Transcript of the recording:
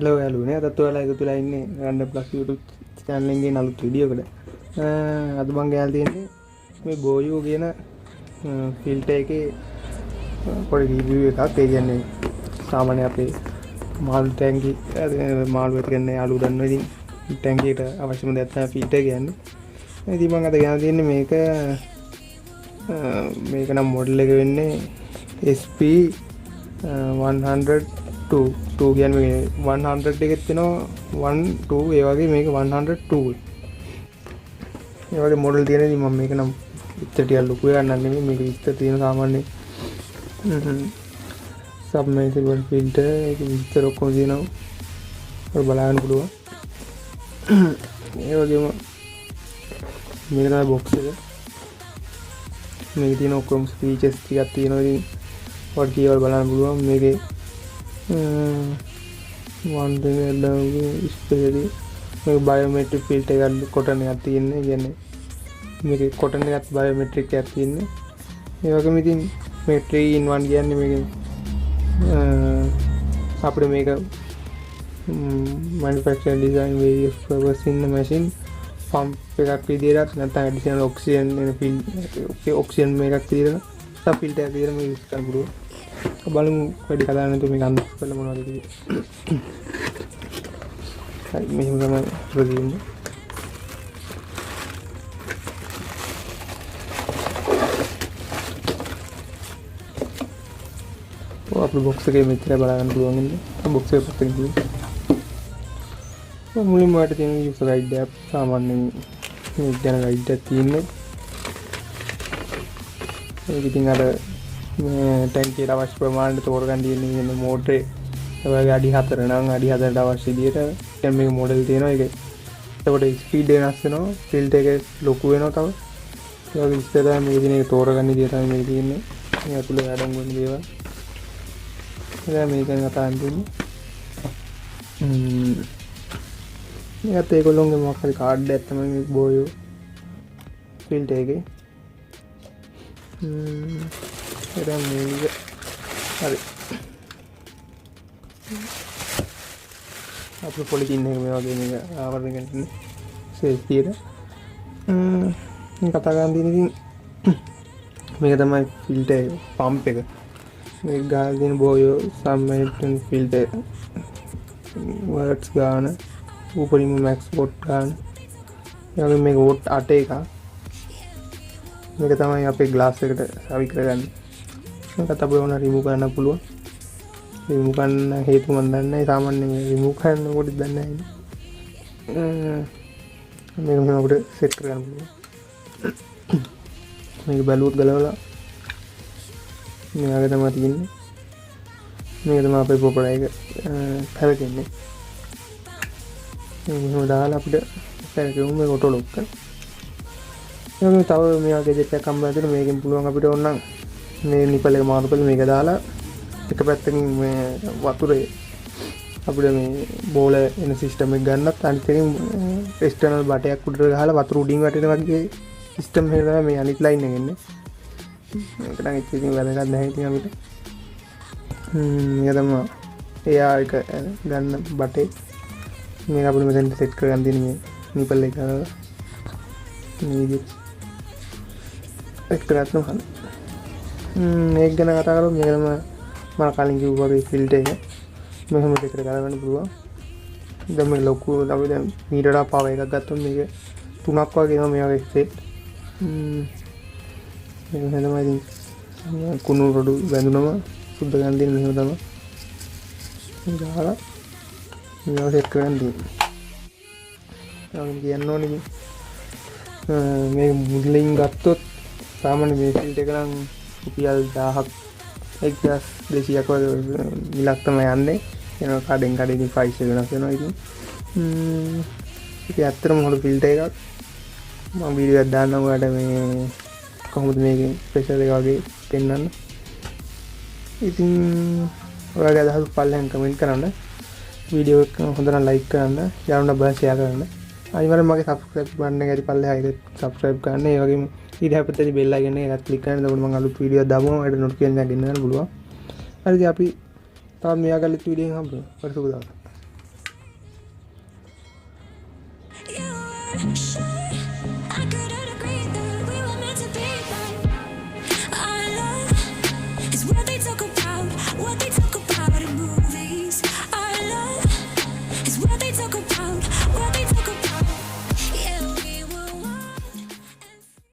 Hello යාළුවනේ අදත් ඔයාලා එකතු වෙලා ඉන්නේ රැන්ඩම් ප්ලස් YouTube channel එකේ අලුත් වීඩියෝ එකකට. අද මම ගෑල් තියෙන්නේ මේ Boyu කියන ෆිල්ටර් එකේ පොඩි රිවිව් එකක්. ඒ කියන්නේ සාමාන්‍ය අපේ මාළු ටැංකි මාළු ඇති කරන යාළුවෝ දන්නවා ඉතින් ටැංකියට අවශ්‍යම දේ තමයි ෆිල්ටර් කියන්නේ. ඉතින් මම අද ගෑල් තියෙන්නේ මේක නම් මොඩල් එක වෙන්නේ SP 102 කියන්නේ 100 එකෙත් තියෙනවා 1 2 ඒ වගේ මේක 102 ඒ වගේ මොඩල් තියෙන ඉතින් මම මේක නම් ඉතින් ටිකක් ලොකු එකක් නෙමෙයි මේක විස්තර තියෙන සාමාන්‍ය සබ්මර්සිබල් ෆිල්ටර් ඒක විස්තර ඔක්කොම තියෙනවා ඔය බලන්න පුළුවන්. ඒ වගේම මේක තමයි බොක්ස් එක. මේකේ තියෙන ඔක්කොම ෆීචර්ස් ටිකක් තියෙනවා ඉතින් ඔයාලට කීවල් බලන්න පුළුවන් මේකේ one thing especially මේ බයෝමෙට්‍රික් ෆිල්ටර් එකක් කොටන් එකක් තියෙන්නේ. කියන්නේ මේකේ කොටන් එකක් බයෝමෙට්‍රික් එකක් තියෙන්නේ. ඒ වගේම ඉතින් මේ 3 in 1 කියන්නේ මේකේ අපිට මේක manufacturing design various purpose in the machine pump එකක් විදියට නැත්නම් additional oxygen එන oxygen මේකක් විදියට සබ් ෆිල්ටර් එකක් විදියට මේක යූස් කරන්න පුළුවන්. බලමු වැඩි කතා නැතුව මේක අන්දස් කරලා මොනවද කියන්නේ. හරි මෙහෙම තමයි ප්‍රතිින්නේ. අපේ බොක්ස් එකේ මෙච්චර බලන්න පුළුවන් ඉන්නේ. බොක්ස් එක පැත්තකින් තියෙන්නේ. මුලින්ම වලට තියෙන යූසර් ගයිඩ් එක සාමාන්‍යයෙන් මේ ගැන ගයිඩ් එකක් තියෙන්නේ. ඒක ඉතින් අර මේ ටැංකියට අවශ්‍ය ප්‍රමාණයට තෝරගන්න තියෙන මේ මෝටරේ ඔයගේ අඩි 4 නම් අඩි 4ට අවශ්‍ය විදියට දැන් මේක මොඩල් තියෙනවා. ඒක එතකොට ස්පීඩ් වෙනස් වෙනවා. ෆිල්ටර් එක ලොකු වෙනවා තව. ඒ වගේ විස්තර තමයි මේ දිනේ තෝරගන්න විදිය තමයි මේක තියෙන්නේ. මේ අතුලේ වැඩම වෙන දේවල්. දැන් මේකෙන් කතා කරන්නේ. මේකත් ඒගොල්ලෝගේ මොකක් හරි කාඩ් එකක් තමයි මේ Boyu ෆිල්ටර් එකේ. එතන මේක හරි අපේ පොලිතින් එක මේ වගේ මේක ආවරණය කරන්නේ සේෆ්ටියට. මේ කතා කරන් දින ඉතින් මේක තමයි ෆිල්ටර් පම්ප් එක. මේක ගාලා දෙන Boyu සම්මේටන් ෆිල්ටර් වර්ඩ්ස් ගාන උපරිම මැක්ස් වොට් ගාන. ඒ වගේ මේක වොට් 8 එකක්. මේක තමයි අපේ ග්ලාස් එකට සවි කරගන්නේ. මේකත් අපේ ඕන රිමූව් කරන්න පුළුවන්. රිමූව් කරන්න හේතු මන් දන්නේ නැහැ. සාමාන්‍යයෙන් රිමූව් කරනකොට දන්නේ නැහැ. මේක මම අපිට සෙට් කරගන්න පුළුවන්. මේක බැලුවොත් ගලවලා මේක තමයි තියෙන්නේ. මේක තමයි අපේ ප්‍රොපර් එක පැවකෙන්නේ. මේක දාලා අපිට පැවකෙමු මේක ඔටෝ ලොක් කරන්න. ඒක තව මේ වගේ දෙයක් හම්බෙලා මේකෙන් පුළුවන් අපිට ඕනනම් මේ නිපල් එක මාරු කරලා මේක දාලා එක පැත්තකින් මේ වතුරේ අපිට මේ බෝල එන සිස්ටම් එක ගන්නත් අනිත් එකෙන් එක්ස්ටර්නල් බටයක් උඩට ගහලා වතුර උඩින් වැටෙන වගේ සිස්ටම් එකක් තමයි මේ අනිත් ලයින් එකේ ඉන්නේ. මේක නම් ඉතින් වැදගත් නැහැ ඉතින් අපිට. මේක තමයි එයා එක ගන්න බටේ මේක අපිට මෙතෙන් සෙට් කරගන්න තියෙන මේ නිපල් එක ගාලා මේ විදිහට එක්තරාත්ම හන මේක ගැන කතා කරමු. මේක තමයි මම කලින් කිව්වා වගේ ෆිල්ටර් එක. මෙහෙම දෙකට ගලවන්න පුළුවන්. දැන් මේ ලොකු අපි දැන් මීටර් පාව එකක් ගත්තොත් මේක 3ක් වගේ එනවා මේ වගේ සෙට්. මේක තමයි ඉතින් කුණු රොඩු බැඳුනම සුද්ධ ගන්න දෙන්නේ මෙහෙම තමයි. දාලා මේක සෙට් කරන් දෙන්න. අපි කියන්න ඕනේ මේ මුලින් ගත්තොත් සාමාන්‍ය මේ ෆිල්ටර් එක නම් රුපියල් 1000ක් 1200ක් වගේ මිලක් තමයි යන්නේ. එනවා කඩෙන් කඩේදී ප්‍රයිස් එක වෙනස් වෙනවා ඉතින්. ඒක ඇත්තටම හොඳ ෆිල්ටර් එකක්. මම වීඩියෝ එකක් දාන්නම් ඔයාලට මේ කොහොමද මේකේ ප්‍රෙෂර් එක වගේ පෙන්වන්න. ඉතින් ඔයාලගේ අදහස් පල්ලෙන් කමෙන්ට් කරන්න. වීඩියෝ එක හොඳ නම් ලයික් කරන්න, යාළුවන්ට බලන්න ෂෙයා කරන්න. අනිවාර්යෙන් මගේ subscribe බටන් එක හරි පල්ලෙහා ඒක subscribe කරන්න. ඒ වගේම ඊට හැපතේ බෙල් අයිකන් එකත් ක්ලික් කරන්න. එතකොට මම අලුත් වීඩියෝ දාපුවම ඔයාලට notification එකක් ගෙන්න ගන්න පුළුවන්. හරිද අපි තවත් මෙයාගලිත් වීඩියෝ එකක් හම්බෙමු. පරිසුක දාන්න.